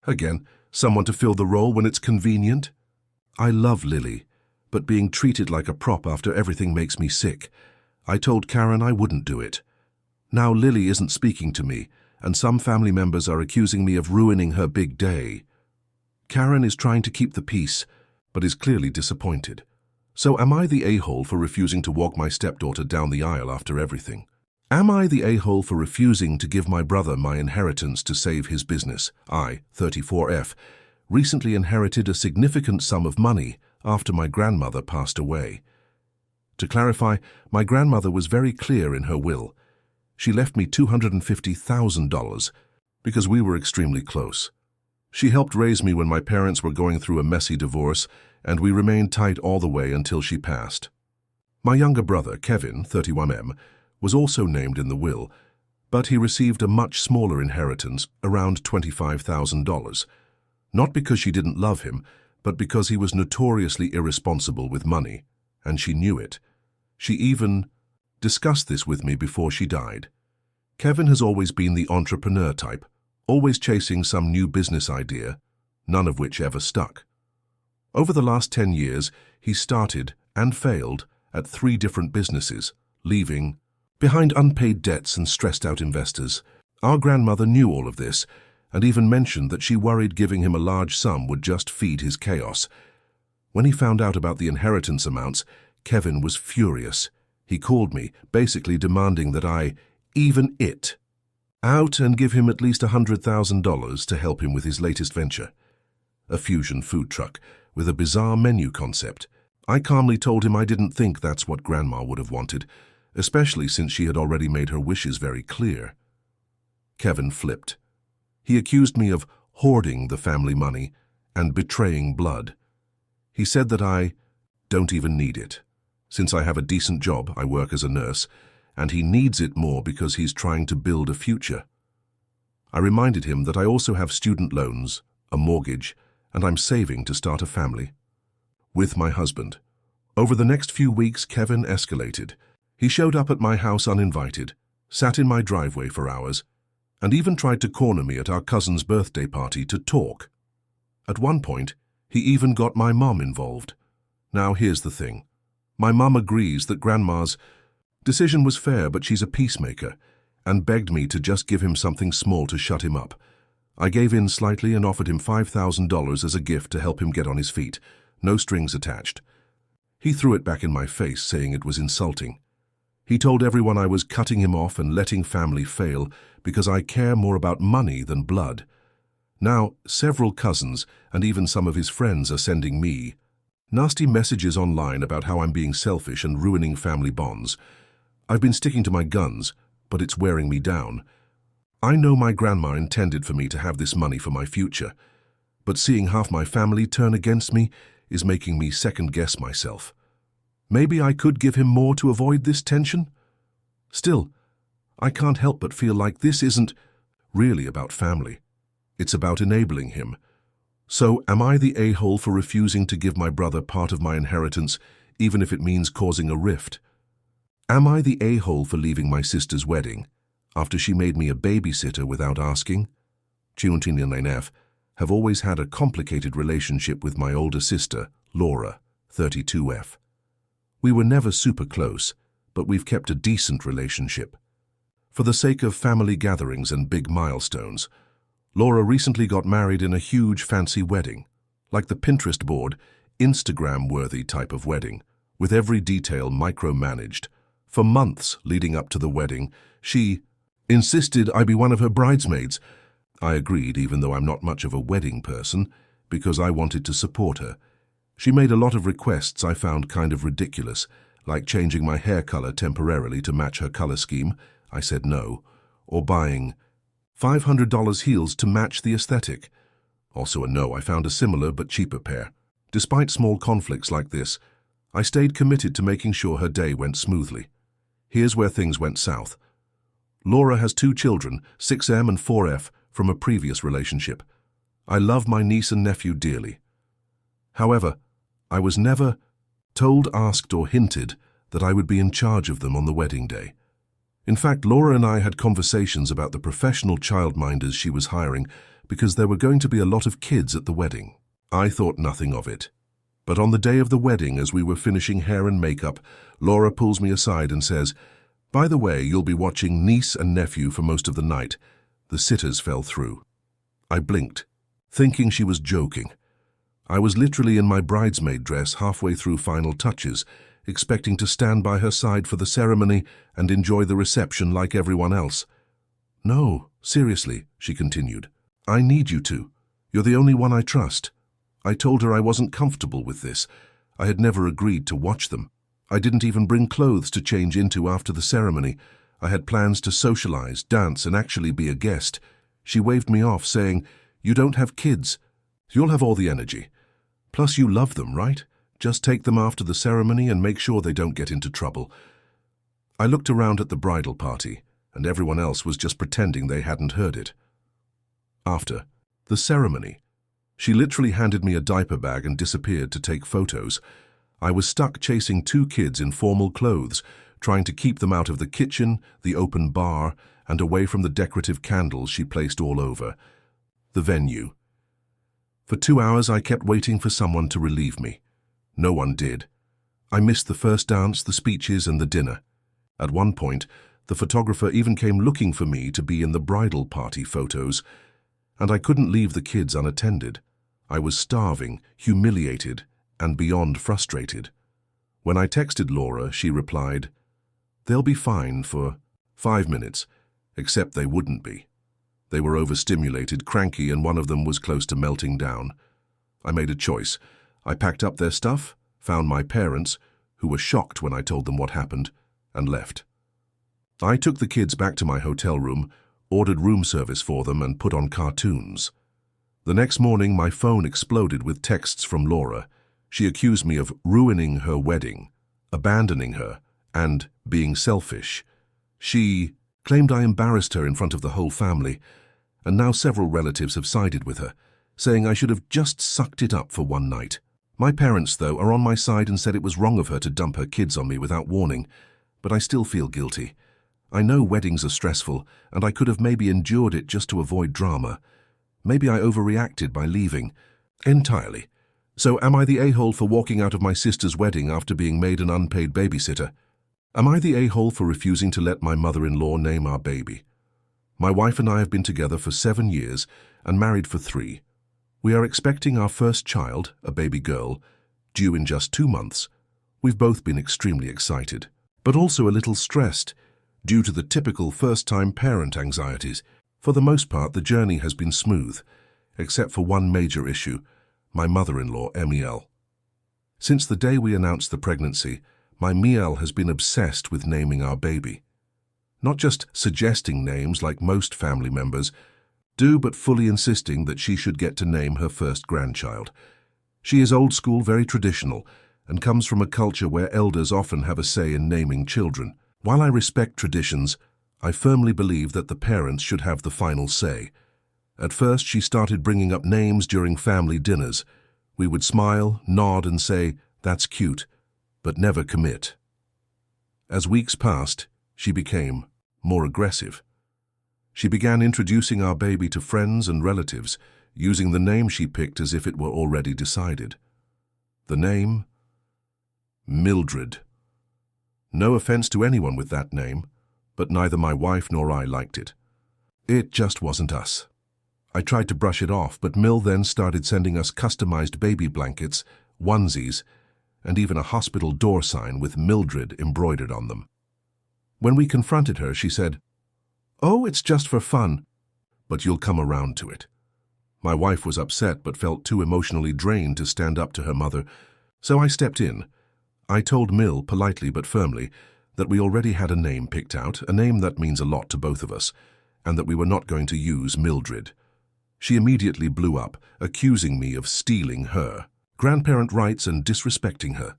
Again, someone to fill the role when it's convenient? I love Lily, but being treated like a prop after everything makes me sick. I told Karen I wouldn't do it. Now Lily isn't speaking to me, and some family members are accusing me of ruining her big day. Karen is trying to keep the peace, but is clearly disappointed. So am I the a-hole for refusing to walk my stepdaughter down the aisle after everything? Am I the a-hole for refusing to give my brother my inheritance to save his business? I, 34F, recently inherited a significant sum of money after my grandmother passed away. To clarify, my grandmother was very clear in her will. She left me $250,000 because we were extremely close. She helped raise me when my parents were going through a messy divorce, and we remained tight all the way until she passed. My younger brother, Kevin, 31M, was also named in the will, but he received a much smaller inheritance, around $25,000. Not because she didn't love him, but because he was notoriously irresponsible with money, and she knew it. She even discussed this with me before she died. Kevin has always been the entrepreneur type, always chasing some new business idea, none of which ever stuck. Over the last 10 years, he started and failed at 3 different businesses, leaving behind unpaid debts and stressed-out investors. Our grandmother knew all of this, and even mentioned that she worried giving him a large sum would just feed his chaos. When he found out about the inheritance amounts, Kevin was furious. He called me, basically demanding that I even it out and give him at least $100,000 to help him with his latest venture, a fusion food truck with a bizarre menu concept. I calmly told him I didn't think that's what Grandma would have wanted, especially since she had already made her wishes very clear. Kevin flipped. He accused me of hoarding the family money and betraying blood. He said that I don't even need it, since I have a decent job, I work as a nurse, and he needs it more because he's trying to build a future. I reminded him that I also have student loans, a mortgage, and I'm saving to start a family. With my husband. Over the next few weeks, Kevin escalated. He showed up at my house uninvited, sat in my driveway for hours, and even tried to corner me at our cousin's birthday party to talk. At one point, he even got my mom involved. Now here's the thing. My mom agrees that Grandma's decision was fair, but she's a peacemaker, and begged me to just give him something small to shut him up. I gave in slightly and offered him $5,000 as a gift to help him get on his feet. No strings attached. He threw it back in my face, saying it was insulting. He told everyone I was cutting him off and letting family fail because I care more about money than blood. Now, several cousins and even some of his friends are sending me nasty messages online about how I'm being selfish and ruining family bonds. I've been sticking to my guns, but it's wearing me down. I know my grandma intended for me to have this money for my future, but seeing half my family turn against me is making me second-guess myself. Maybe I could give him more to avoid this tension? Still, I can't help but feel like this isn't really about family. It's about enabling him. So, am I the a-hole for refusing to give my brother part of my inheritance, even if it means causing a rift? Am I the a-hole for leaving my sister's wedding, after she made me a babysitter without asking? 29F have always had a complicated relationship with my older sister, Laura, 32F. We were never super close, but we've kept a decent relationship. For the sake of family gatherings and big milestones, Laura recently got married in a huge fancy wedding, like the Pinterest board, Instagram-worthy type of wedding, with every detail micromanaged. For months leading up to the wedding, she insisted I be one of her bridesmaids. I agreed, even though I'm not much of a wedding person, because I wanted to support her. She made a lot of requests I found kind of ridiculous, like changing my hair color temporarily to match her color scheme. I said no. Or buying $500 heels to match the aesthetic. Also a no. I found a similar but cheaper pair. Despite small conflicts like this, I stayed committed to making sure her day went smoothly. Here's where things went south. Laura has 2 children, 6M and 4F, from a previous relationship. I love my niece and nephew dearly. However, I was never told, asked, or hinted that I would be in charge of them on the wedding day. In fact, Laura and I had conversations about the professional childminders she was hiring because there were going to be a lot of kids at the wedding. I thought nothing of it. But on the day of the wedding, as we were finishing hair and makeup, Laura pulls me aside and says, "By the way, you'll be watching niece and nephew for most of the night. The sitters fell through." I blinked, thinking she was joking. I was literally in my bridesmaid dress halfway through final touches, expecting to stand by her side for the ceremony and enjoy the reception like everyone else. "No, seriously," she continued. "I need you to. You're the only one I trust." I told her I wasn't comfortable with this. I had never agreed to watch them. I didn't even bring clothes to change into after the ceremony. I had plans to socialize, dance, and actually be a guest. She waved me off, saying, "You don't have kids. You'll have all the energy. Plus you love them, right? Just take them after the ceremony and make sure they don't get into trouble." I looked around at the bridal party, and everyone else was just pretending they hadn't heard it. After the ceremony, she literally handed me a diaper bag and disappeared to take photos. I was stuck chasing 2 kids in formal clothes, trying to keep them out of the kitchen, the open bar, and away from the decorative candles she placed all over the venue. For 2 hours I kept waiting for someone to relieve me. No one did. I missed the first dance, the speeches, and the dinner. At one point, the photographer even came looking for me to be in the bridal party photos. And I couldn't leave the kids unattended. I was starving, humiliated, and beyond frustrated. When I texted Laura, she replied, "They'll be fine for 5 minutes," except they wouldn't be. They were overstimulated, cranky, and one of them was close to melting down. I made a choice. I packed up their stuff, found my parents, who were shocked when I told them what happened, and left. I took the kids back to my hotel room, ordered room service for them, and put on cartoons. The next morning, my phone exploded with texts from Laura. She accused me of ruining her wedding, abandoning her, and being selfish. She claimed I embarrassed her in front of the whole family, and now several relatives have sided with her, saying I should have just sucked it up for one night. My parents, though, are on my side and said it was wrong of her to dump her kids on me without warning, but I still feel guilty. I know weddings are stressful, and I could have maybe endured it just to avoid drama. Maybe I overreacted by leaving. Entirely. So am I the a-hole for walking out of my sister's wedding after being made an unpaid babysitter? Am I the a-hole for refusing to let my mother-in-law name our baby? My wife and I have been together for 7 years and married for 3. We are expecting our first child, a baby girl, due in just 2 months. We've both been extremely excited, but also a little stressed due to the typical first-time parent anxieties. For the most part, the journey has been smooth, except for one major issue, my mother-in-law, Miel. Since the day we announced the pregnancy, my Miel has been obsessed with naming our baby. Not just suggesting names like most family members do, but fully insisting that she should get to name her first grandchild. She is old school, very traditional, and comes from a culture where elders often have a say in naming children. While I respect traditions, I firmly believe that the parents should have the final say. At first, she started bringing up names during family dinners. We would smile, nod, and say, "That's cute," but never commit. As weeks passed, she became more aggressive. She began introducing our baby to friends and relatives, using the name she picked as if it were already decided. The name? Mildred. No offense to anyone with that name, but neither my wife nor I liked it. It just wasn't us. I tried to brush it off, but Mill then started sending us customized baby blankets, onesies, and even a hospital door sign with Mildred embroidered on them. When we confronted her, she said, "Oh, it's just for fun, but you'll come around to it." My wife was upset but felt too emotionally drained to stand up to her mother, so I stepped in. I told Mill, politely but firmly, that we already had a name picked out, a name that means a lot to both of us, and that we were not going to use Mildred. She immediately blew up, accusing me of stealing her, grandparent rights, and disrespecting her.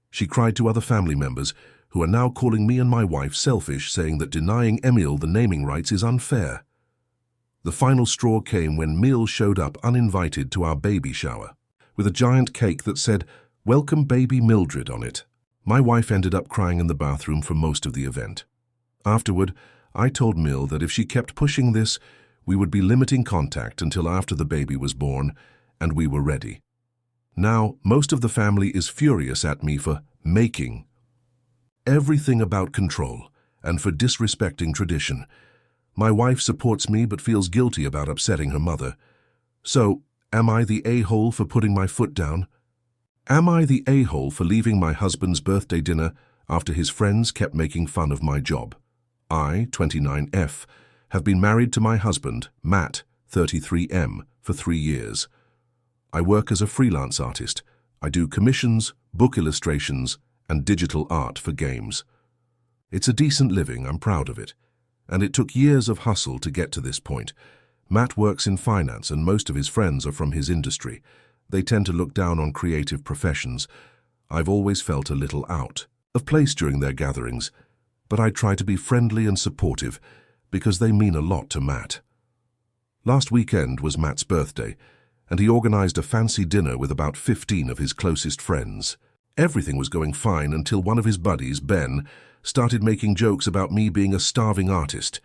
She cried to other family members, who are now calling me and my wife selfish, saying that denying Emil the naming rights is unfair. The final straw came when Mill showed up uninvited to our baby shower, with a giant cake that said, "Welcome baby Mildred" on it. My wife ended up crying in the bathroom for most of the event. Afterward, I told Mill that if she kept pushing this, we would be limiting contact until after the baby was born, and we were ready. Now, most of the family is furious at me for making everything about control and for disrespecting tradition. My wife supports me but feels guilty about upsetting her mother. So, am I the a-hole for putting my foot down? Am I the a-hole for leaving my husband's birthday dinner after his friends kept making fun of my job? I, 29F, have been married to my husband, Matt, 33M, for 3 years. I work as a freelance artist. I do commissions, book illustrations, and digital art for games. It's a decent living, I'm proud of it. And it took years of hustle to get to this point. Matt works in finance and most of his friends are from his industry. They tend to look down on creative professions. I've always felt a little out of place during their gatherings, but I try to be friendly and supportive because they mean a lot to Matt. Last weekend was Matt's birthday, and he organized a fancy dinner with about 15 of his closest friends. Everything was going fine until one of his buddies, Ben, started making jokes about me being a starving artist.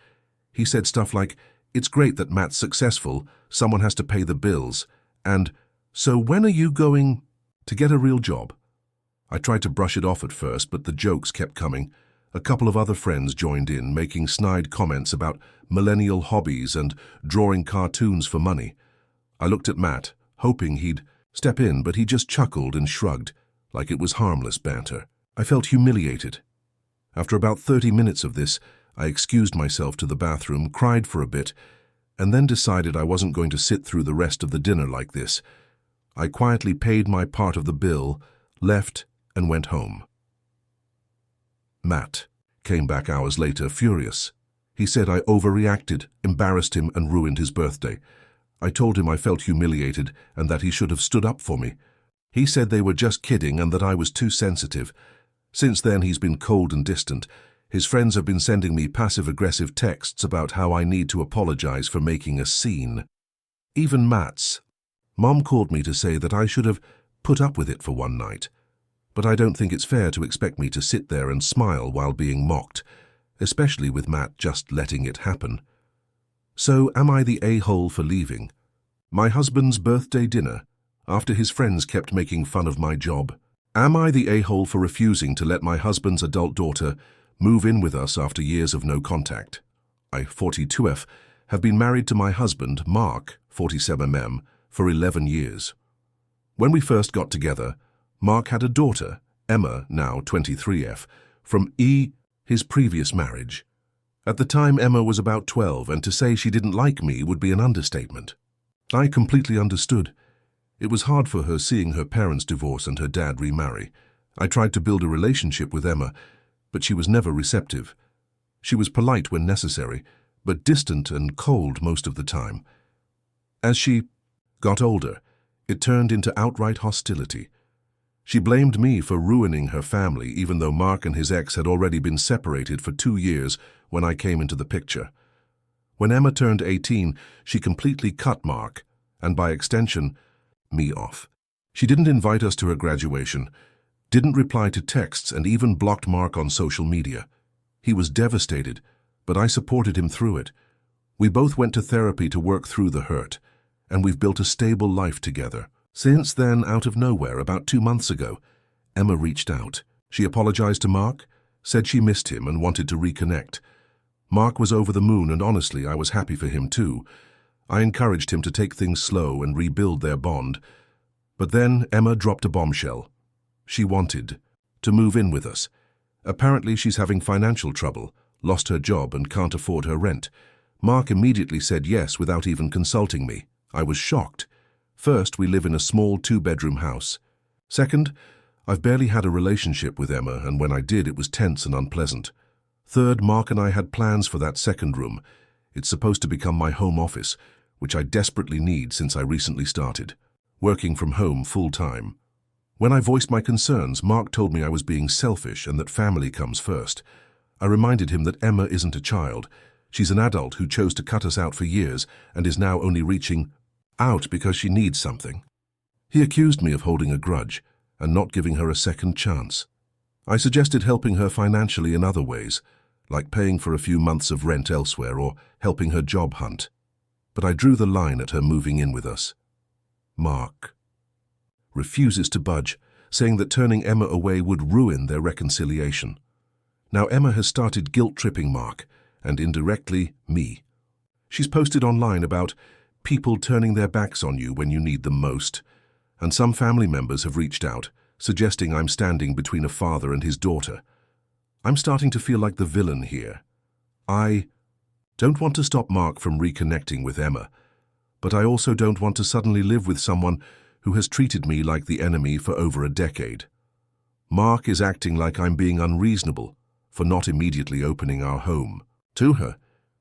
He said stuff like, "It's great that Matt's successful, someone has to pay the bills," and, "So when are you going to get a real job?" I tried to brush it off at first, but the jokes kept coming. A couple of other friends joined in, making snide comments about millennial hobbies and drawing cartoons for money. I looked at Matt, hoping he'd step in, but he just chuckled and shrugged, like it was harmless banter. I felt humiliated. After about 30 minutes of this, I excused myself to the bathroom, cried for a bit, and then decided I wasn't going to sit through the rest of the dinner like this. I quietly paid my part of the bill, left, and went home. Matt came back hours later, furious. He said I overreacted, embarrassed him, and ruined his birthday. I told him I felt humiliated and that he should have stood up for me. He said they were just kidding and that I was too sensitive. Since then, he's been cold and distant. His friends have been sending me passive-aggressive texts about how I need to apologize for making a scene. Even Matt's. Mom called me to say that I should have put up with it for one night. But I don't think it's fair to expect me to sit there and smile while being mocked, especially with Matt just letting it happen. So am I the a-hole for leaving? My husband's birthday dinner, after his friends kept making fun of my job. Am I the a-hole for refusing to let my husband's adult daughter move in with us after years of no contact? I, 42F, have been married to my husband, Mark, 47M, for 11 years. When we first got together, Mark had a daughter, Emma, now 23F, from his previous marriage. At the time, Emma was about 12, and to say she didn't like me would be an understatement. I completely understood. It was hard for her seeing her parents divorce and her dad remarry. I tried to build a relationship with Emma, but she was never receptive. She was polite when necessary, but distant and cold most of the time. As she got older, it turned into outright hostility. She blamed me for ruining her family, even though Mark and his ex had already been separated for 2 years when I came into the picture. When Emma turned 18, she completely cut Mark, and by extension, me off. She didn't invite us to her graduation, didn't reply to texts, and even blocked Mark on social media. He was devastated, but I supported him through it. We both went to therapy to work through the hurt, and we've built a stable life together. Since then, out of nowhere, about 2 months ago, Emma reached out. She apologized to Mark, said she missed him and wanted to reconnect. Mark was over the moon, and honestly, I was happy for him too. I encouraged him to take things slow and rebuild their bond. But then Emma dropped a bombshell. She wanted to move in with us. Apparently she's having financial trouble, lost her job and can't afford her rent. Mark immediately said yes without even consulting me. I was shocked. First, we live in a small 2-bedroom house. Second, I've barely had a relationship with Emma, and when I did, it was tense and unpleasant. Third, Mark and I had plans for that second room. It's supposed to become my home office, which I desperately need since I recently started, working from home full-time. When I voiced my concerns, Mark told me I was being selfish and that family comes first. I reminded him that Emma isn't a child. She's an adult who chose to cut us out for years and is now only reaching out because she needs something. He accused me of holding a grudge and not giving her a second chance. I suggested helping her financially in other ways, like paying for a few months of rent elsewhere or helping her job hunt. But I drew the line at her moving in with us. Mark refuses to budge, saying that turning Emma away would ruin their reconciliation. Now Emma has started guilt-tripping Mark, and indirectly me. She's posted online about people turning their backs on you when you need them most, and some family members have reached out, suggesting I'm standing between a father and his daughter. I'm starting to feel like the villain here. I don't want to stop Mark from reconnecting with Emma, but I also don't want to suddenly live with someone who has treated me like the enemy for over a decade. Mark is acting like I'm being unreasonable for not immediately opening our home to her.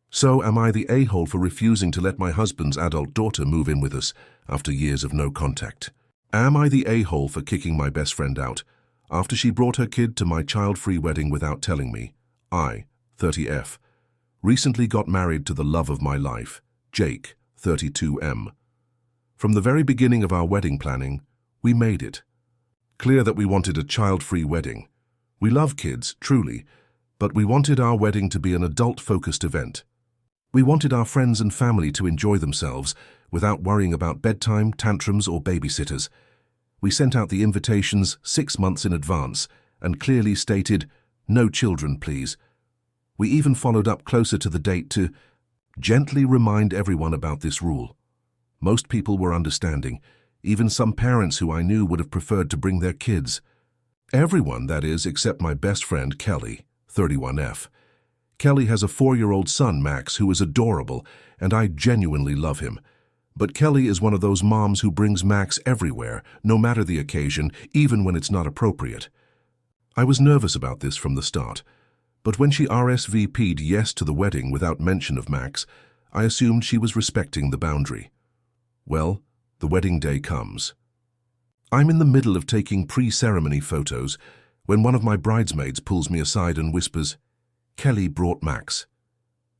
So am I the a-hole for refusing to let my husband's adult daughter move in with us after years of no contact? Am I the a-hole for kicking my best friend out after she brought her kid to my child-free wedding without telling me? I, 30F, recently got married to the love of my life, Jake, 32M. From the very beginning of our wedding planning, we made it clear that we wanted a child-free wedding. We love kids, truly, but we wanted our wedding to be an adult-focused event. We wanted our friends and family to enjoy themselves without worrying about bedtime, tantrums, or babysitters. We sent out the invitations 6 months in advance and clearly stated, No children, please. We even followed up closer to the date to gently remind everyone about this rule. Most people were understanding. Even some parents who I knew would have preferred to bring their kids. Everyone, that is, except my best friend, Kelly, 31F. Kelly has a 4-year-old son, Max, who is adorable, and I genuinely love him. But Kelly is one of those moms who brings Max everywhere, no matter the occasion, even when it's not appropriate. I was nervous about this from the start, but when she RSVP'd yes to the wedding without mention of Max, I assumed she was respecting the boundary. Well, the wedding day comes. I'm in the middle of taking pre-ceremony photos when one of my bridesmaids pulls me aside and whispers, "Kelly brought Max."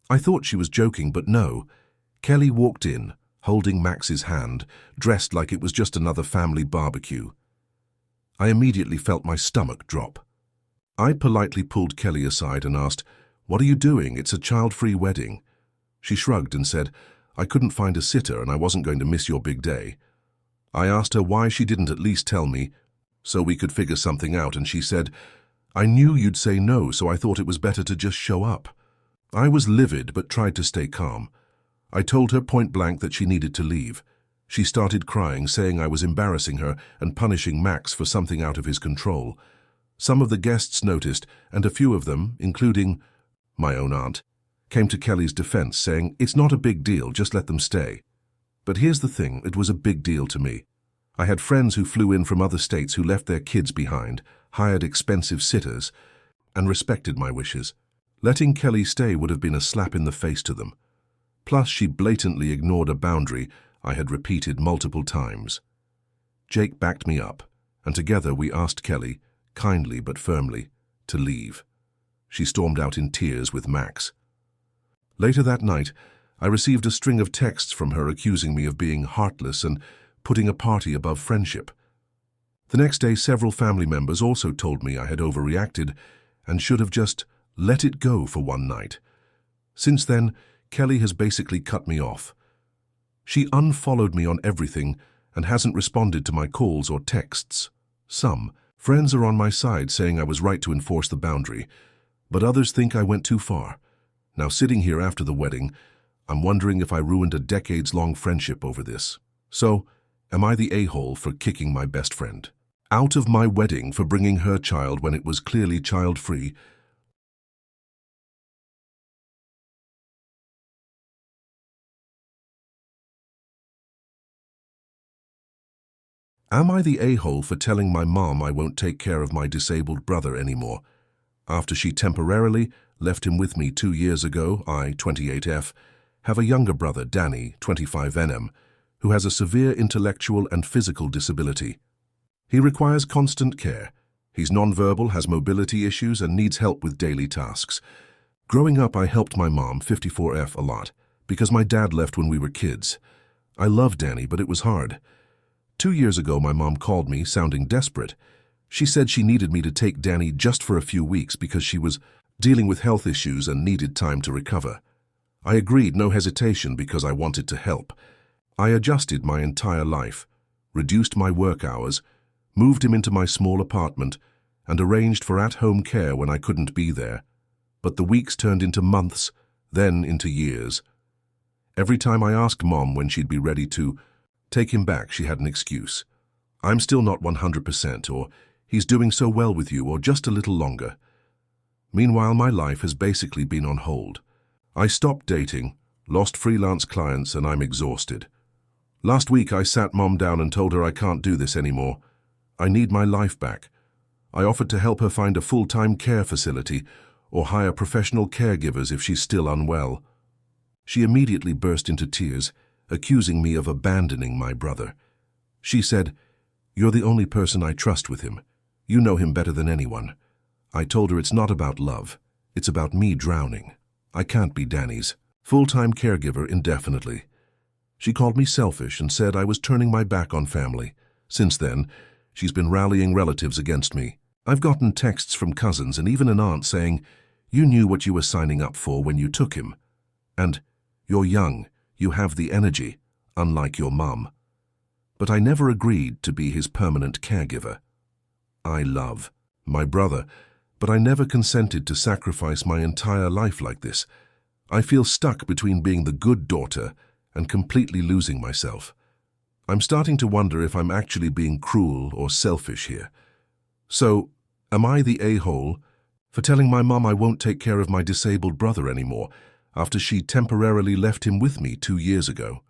I thought she was joking, but no. Kelly walked in, holding Max's hand, dressed like it was just another family barbecue. I immediately felt my stomach drop. I politely pulled Kelly aside and asked, "What are you doing? It's a child-free wedding." She shrugged and said, "I couldn't find a sitter and I wasn't going to miss your big day." I asked her why she didn't at least tell me so we could figure something out, and she said, "I knew you'd say no, so I thought it was better to just show up." I was livid but tried to stay calm. I told her point blank that she needed to leave. She started crying, saying I was embarrassing her and punishing Max for something out of his control. Some of the guests noticed, and a few of them, including my own aunt, came to Kelly's defense, saying, "It's not a big deal, just let them stay." But here's the thing, it was a big deal to me. I had friends who flew in from other states who left their kids behind, hired expensive sitters, and respected my wishes. Letting Kelly stay would have been a slap in the face to them. Plus, she blatantly ignored a boundary I had repeated multiple times. Jake backed me up, and together we asked Kelly, kindly but firmly, to leave. She stormed out in tears with Max. Later that night, I received a string of texts from her accusing me of being heartless and putting a party above friendship. The next day, several family members also told me I had overreacted and should have just let it go for one night. Since then, Kelly has basically cut me off. She unfollowed me on everything and hasn't responded to my calls or texts. Some friends are on my side, saying I was right to enforce the boundary, but others think I went too far. Now, sitting here after the wedding, I'm wondering if I ruined a decades-long friendship over this. So, am I the a-hole for kicking my best friend out of my wedding for bringing her child when it was clearly child-free? Am I the a-hole for telling my mom I won't take care of my disabled brother anymore? After she temporarily left him with me 2 years ago, I, 28F, have a younger brother, Danny, 25NM, who has a severe intellectual and physical disability. He requires constant care. He's nonverbal, has mobility issues, and needs help with daily tasks. Growing up, I helped my mom, 54F, a lot, because my dad left when we were kids. I love Danny, but it was hard. 2 years ago, my mom called me, sounding desperate. She said she needed me to take Danny just for a few weeks because she was dealing with health issues and needed time to recover. I agreed, no hesitation, because I wanted to help. I adjusted my entire life, reduced my work hours, moved him into my small apartment, and arranged for at-home care when I couldn't be there. But the weeks turned into months, then into years. Every time I asked Mom when she'd be ready to take him back, she had an excuse. "I'm still not 100%, or he's doing so well with you, or just a little longer." Meanwhile, my life has basically been on hold. I stopped dating, lost freelance clients, and I'm exhausted. Last week, I sat Mom down and told her I can't do this anymore. I need my life back. I offered to help her find a full-time care facility or hire professional caregivers if she's still unwell. She immediately burst into tears, accusing me of abandoning my brother. She said, "You're the only person I trust with him. You know him better than anyone." I told her it's not about love. It's about me drowning. I can't be Danny's full-time caregiver indefinitely. She called me selfish and said I was turning my back on family. Since then, she's been rallying relatives against me. I've gotten texts from cousins and even an aunt saying, "You knew what you were signing up for when you took him." And, "You're young, you have the energy, unlike your mum." But I never agreed to be his permanent caregiver. I love my brother, but I never consented to sacrifice my entire life like this. I feel stuck between being the good daughter and completely losing myself. I'm starting to wonder if I'm actually being cruel or selfish here. So, am I the a-hole for telling my mum I won't take care of my disabled brother anymore after she temporarily left him with me 2 years ago?